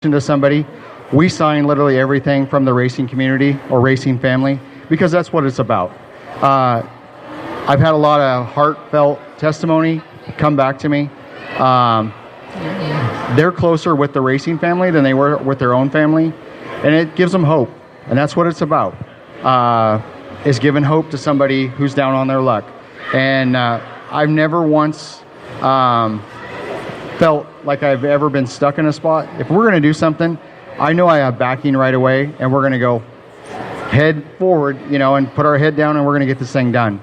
to somebody, we sign literally everything from the racing community or racing family because that's what it's about. I've had a lot of heartfelt testimony come back to me. They're closer with the racing family than they were with their own family, and it gives them hope, and that's what it's about, is giving hope to somebody who's down on their luck. And I've never once felt like I've ever been stuck in a spot. If we're going to do something, I know I have backing right away, and we're going to go head forward, and put our head down, and we're going to get this thing done.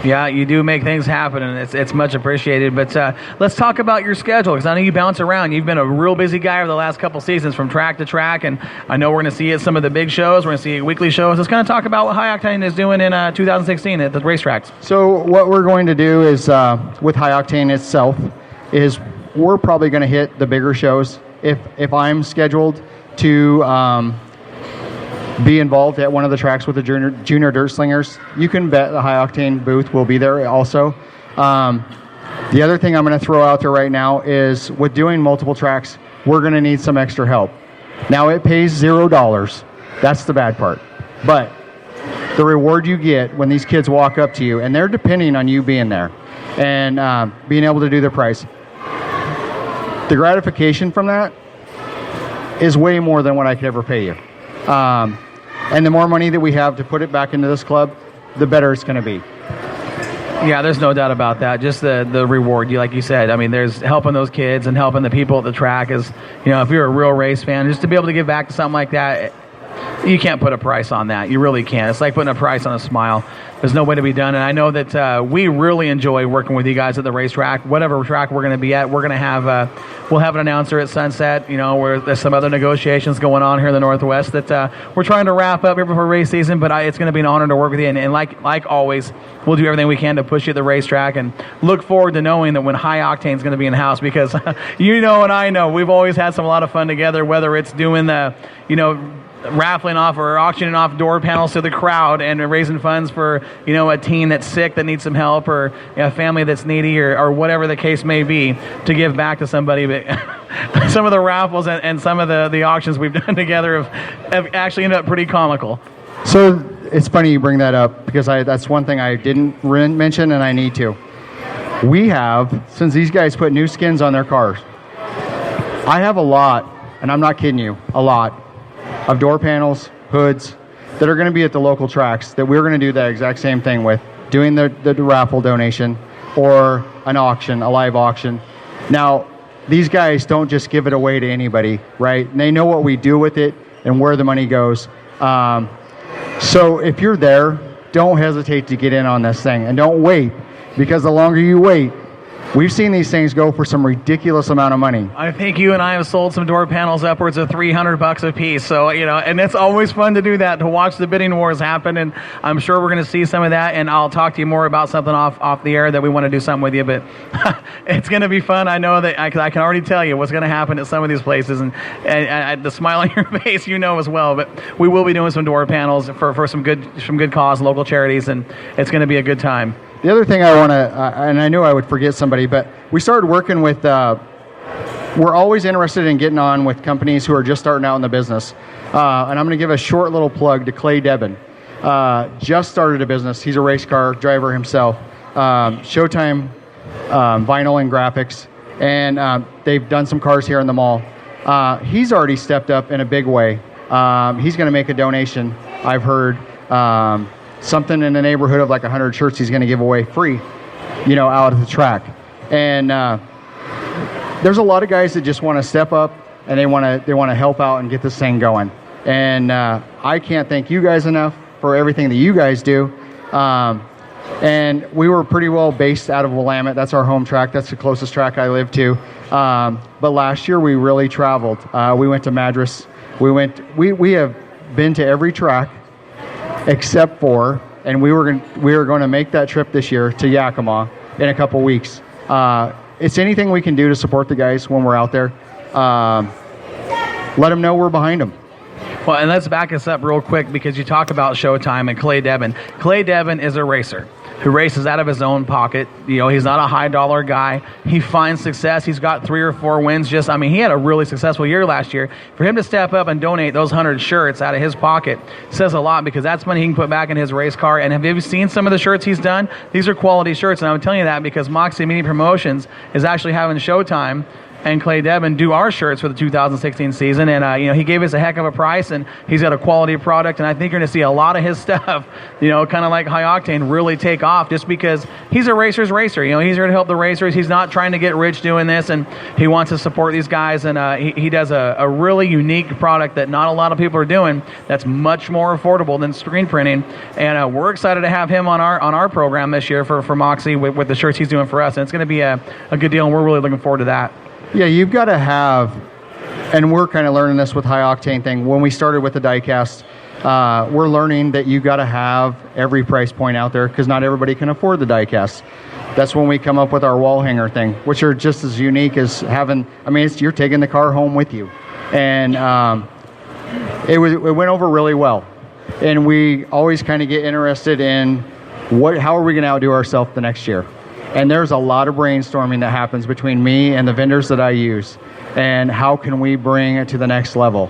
Yeah, you do make things happen, and it's much appreciated. But let's talk about your schedule, because I know you bounce around. You've been a real busy guy over the last couple seasons from track to track, and I know we're going to see you at some of the big shows. We're going to see weekly shows. Let's kind of talk about what High Octane is doing in 2016 at the racetracks. So what we're going to do is, with High Octane itself, is we're probably going to hit the bigger shows. If I'm scheduled to be involved at one of the tracks with the junior dirt slingers, you can bet the High Octane booth will be there also. The other thing I'm going to throw out there right now is with doing multiple tracks, we're going to need some extra help. Now it pays $0. That's the bad part. But the reward you get when these kids walk up to you, and they're depending on you being there and being able to do the price, the gratification from that is way more than what I could ever pay you. And the more money that we have to put it back into this club, the better it's going to be. Yeah, there's no doubt about that. Just the reward, like you said. I mean, there's helping those kids and helping the people at the track is, if you're a real race fan, just to be able to give back to something like that, you can't put a price on that. You really can't. It's like putting a price on a smile. There's no way to be done. And I know that we really enjoy working with you guys at the racetrack. Whatever track we're going to be at, we're going to have we'll have an announcer at Sunset, where there's some other negotiations going on here in the Northwest that we're trying to wrap up here before race season. But it's going to be an honor to work with you. And like always, we'll do everything we can to push you at the racetrack, and look forward to knowing that when High Octane is going to be in the house, because and I know we've always had a lot of fun together, whether it's doing the, raffling off or auctioning off door panels to the crowd and raising funds for, a teen that's sick that needs some help, or a family that's needy, or whatever the case may be, to give back to somebody. But some of the raffles and some of the auctions we've done together have actually ended up pretty comical. So it's funny you bring that up, because that's one thing I didn't mention, and I need to. We have, since these guys put new skins on their cars, I have a lot, and I'm not kidding you, a lot of door panels, hoods, that are going to be at the local tracks that we're going to do the exact same thing with, doing the raffle donation or an auction, a live auction. Now, these guys don't just give it away to anybody, right? And they know what we do with it and where the money goes. So if you're there, don't hesitate to get in on this thing, and don't wait, because the longer you wait, we've seen these things go for some ridiculous amount of money. I think you and I have sold some door panels upwards of $300 a piece. So, and it's always fun to do that, to watch the bidding wars happen. And I'm sure we're going to see some of that. And I'll talk to you more about something off the air that we want to do something with you. But it's going to be fun. I know that I can already tell you what's going to happen at some of these places. And the smile on your face, as well. But we will be doing some door panels for some good cause, local charities. And it's going to be a good time. The other thing I want to, and I knew I would forget somebody, but we started working with, we're always interested in getting on with companies who are just starting out in the business. And I'm going to give a short little plug to Clay Debin. Just started a business. He's a race car driver himself. Showtime vinyl and graphics. And they've done some cars here in the mall. He's already stepped up in a big way. He's going to make a donation, I've heard. Something in the neighborhood of like 100 shirts he's going to give away free, out at the track. And there's a lot of guys that just want to step up, and they want to help out and get this thing going. And I can't thank you guys enough for everything that you guys do. And we were pretty well based out of Willamette. That's our home track. That's the closest track I live to. But last year we really traveled. We went to Madras. We have been to every track except for, and we were going to make that trip this year to Yakima in a couple weeks. It's anything we can do to support the guys when we're out there. Let them know we're behind them. Well, and let's back us up real quick, because you talk about Showtime and Clay Debin. Clay Debin is a racer. who races out of his own pocket. He's not a high dollar guy. He finds success. He's got 3 or 4 wins. He had a really successful year last year. For him to step up and donate those 100 shirts out of his pocket says a lot, because that's money he can put back in his race car. And have you seen some of the shirts he's done? These are quality shirts, and I'm telling you that because Moxie Mini Promotions is actually having Showtime and Clay Debin do our shirts for the 2016 season, and he gave us a heck of a price, and he's got a quality product, and I think you're going to see a lot of his stuff, kind of like High Octane, really take off, just because he's a racer's racer. He's here to help the racers. He's not trying to get rich doing this, and he wants to support these guys, and he does a really unique product that not a lot of people are doing. That's much more affordable than screen printing, and we're excited to have him on our program this year for Moxie with the shirts he's doing for us, and it's going to be a good deal, and we're really looking forward to that. Yeah, you've got to have, and we're kind of learning this with High Octane thing. When we started with the Diecast, we're learning that you've got to have every price point out there, because not everybody can afford the Diecast. That's when we come up with our wall hanger thing, which are just as unique as having, you're taking the car home with you. And it went over really well. And we always kind of get interested in how are we going to outdo ourselves the next year? And there's a lot of brainstorming that happens between me and the vendors that I use, and how can we bring it to the next level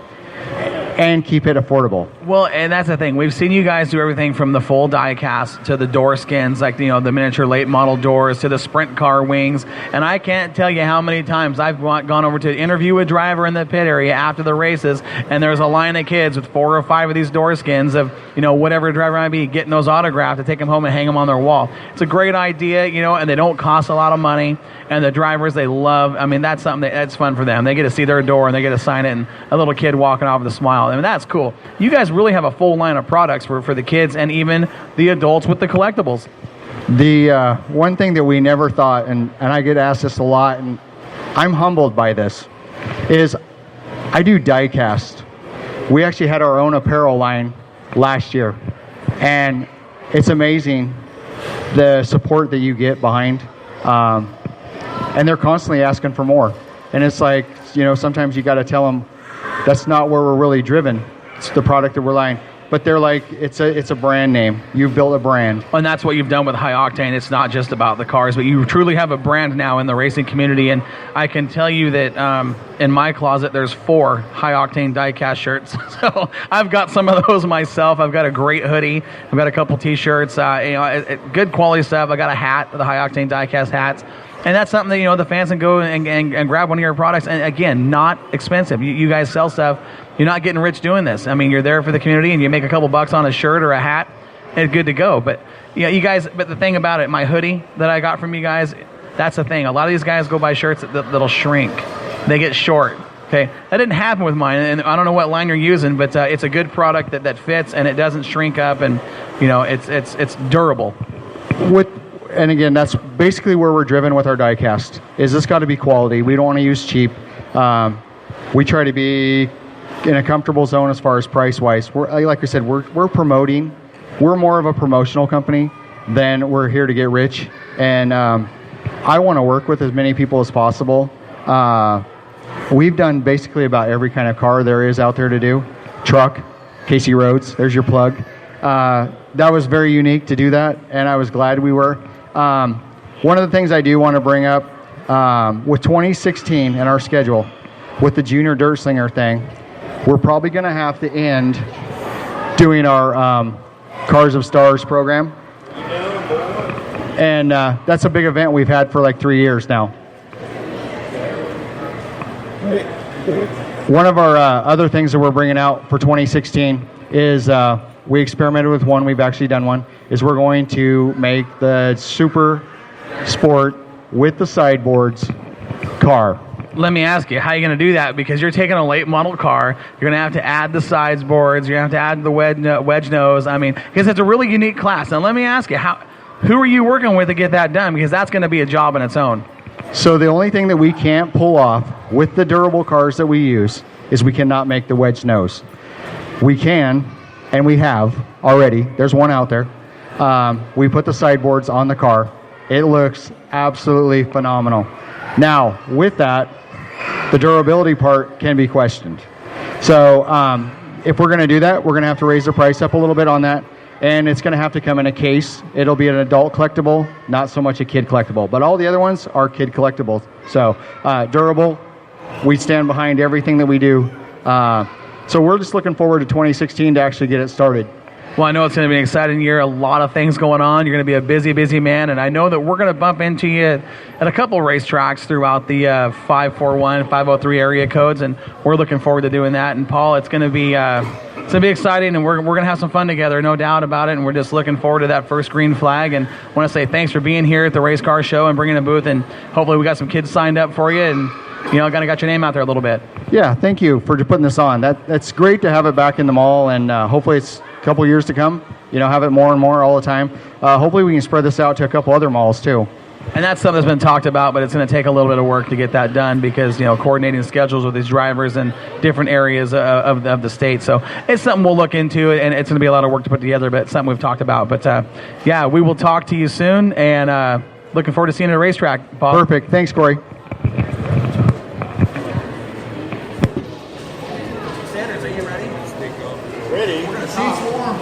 and keep it affordable. Well, and that's the thing. We've seen you guys do everything from the full die cast to the door skins, like the miniature late model doors, to the sprint car wings. And I can't tell you how many times I've gone over to interview a driver in the pit area after the races, and there's a line of kids with 4 or 5 of these door skins of whatever driver might be, getting those autographed to take them home and hang them on their wall. It's a great idea, and they don't cost a lot of money. And the drivers, they love. That's something that's fun for them. They get to see their door and they get to sign it, and a little kid walking off with a smile. That's cool. You guys really have a full line of products for the kids and even the adults with the collectibles. The one thing that we never thought, and I get asked this a lot, and I'm humbled by this, is I do Diecast. We actually had our own apparel line last year, and it's amazing the support that you get behind. And they're constantly asking for more. And it's like, sometimes you got to tell them that's not where we're really driven. It's the product that we're line. But they're like, it's a brand name. You've built a brand. And that's what you've done with High Octane. It's not just about the cars, but you truly have a brand now in the racing community. And I can tell you that in my closet, there's 4 High Octane Diecast shirts. So I've got some of those myself. I've got a great hoodie. I've got a couple T-shirts. Good quality stuff. I got a hat, the High Octane Diecast hats. And that's something that, the fans can go and grab one of your products. And again, not expensive. You guys sell stuff. You're not getting rich doing this. You're there for the community, and you make a couple bucks on a shirt or a hat, and it's good to go. But you guys, but the thing about it, my hoodie that I got from you guys, that's the thing. A lot of these guys go buy shirts that'll shrink. They get short. Okay, that didn't happen with mine, and I don't know what line you're using, but it's a good product that fits, and it doesn't shrink up, and it's durable. And again, that's basically where we're driven with our Diecast. Is this got to be quality? We don't want to use cheap. We try to be in a comfortable zone as far as price-wise. Like I said, we're promoting. We're more of a promotional company than we're here to get rich. And I want to work with as many people as possible. We've done basically about every kind of car there is out there to do. Truck, Casey Rhodes, there's your plug. That was very unique to do that, and I was glad we were. One of the things I do want to bring up, with 2016 in our schedule, with the Junior Dirt Slinger thing, we're probably going to have to end doing our Cars of Stars program. And that's a big event we've had for like 3 years now. One of our other things that we're bringing out for 2016 is we experimented with one. We've actually done one. Is we're going to make the Super Sport with the sideboards car. Let me ask you, how are you going to do that? Because you're taking a late model car. You're going to have to add the sideboards. You're going to have to add the wedge nose. Because it's a really unique class. Now, let me ask you, who are you working with to get that done? Because that's going to be a job in its own. So the only thing that we can't pull off with the durable cars that we use is we cannot make the wedge nose. We can, and we have already. There's one out there. We put the sideboards on the car. It looks absolutely phenomenal. Now, with that, the durability part can be questioned. So if we're going to do that, we're going to have to raise the price up a little bit on that. and it's going to have to come in a case. It'll be an adult collectible, not so much a kid collectible. But all the other ones are kid collectibles. So durable. We stand behind everything that we do. So we're just looking forward to 2016 to actually get it started. Well, I know it's going to be an exciting year, a lot of things going on. You're going to be a busy, busy man, and I know that we're going to bump into you at a couple racetracks throughout the 541, 503 area codes, and we're looking forward to doing that. And Paul, it's going to be exciting, and we're going to have some fun together, no doubt about it, and we're just looking forward to that first green flag. And I want to say thanks for being here at the Race Car Show and bringing a booth, and hopefully we got some kids signed up for you, and kind of got your name out there a little bit. Yeah, thank you for putting this on. That's great to have it back in the mall, and hopefully it's a couple years to come. Have it more and more all the time. Hopefully we can spread this out to a couple other malls too. And that's something that's been talked about, but it's going to take a little bit of work to get that done because, coordinating schedules with these drivers in different areas of the state. So it's something we'll look into, and it's going to be a lot of work to put together, but it's something we've talked about. But, we will talk to you soon, and looking forward to seeing you at a racetrack, Paul. Perfect. Thanks, Corey. Sanders, are you ready? Ready? We're going to seats warm.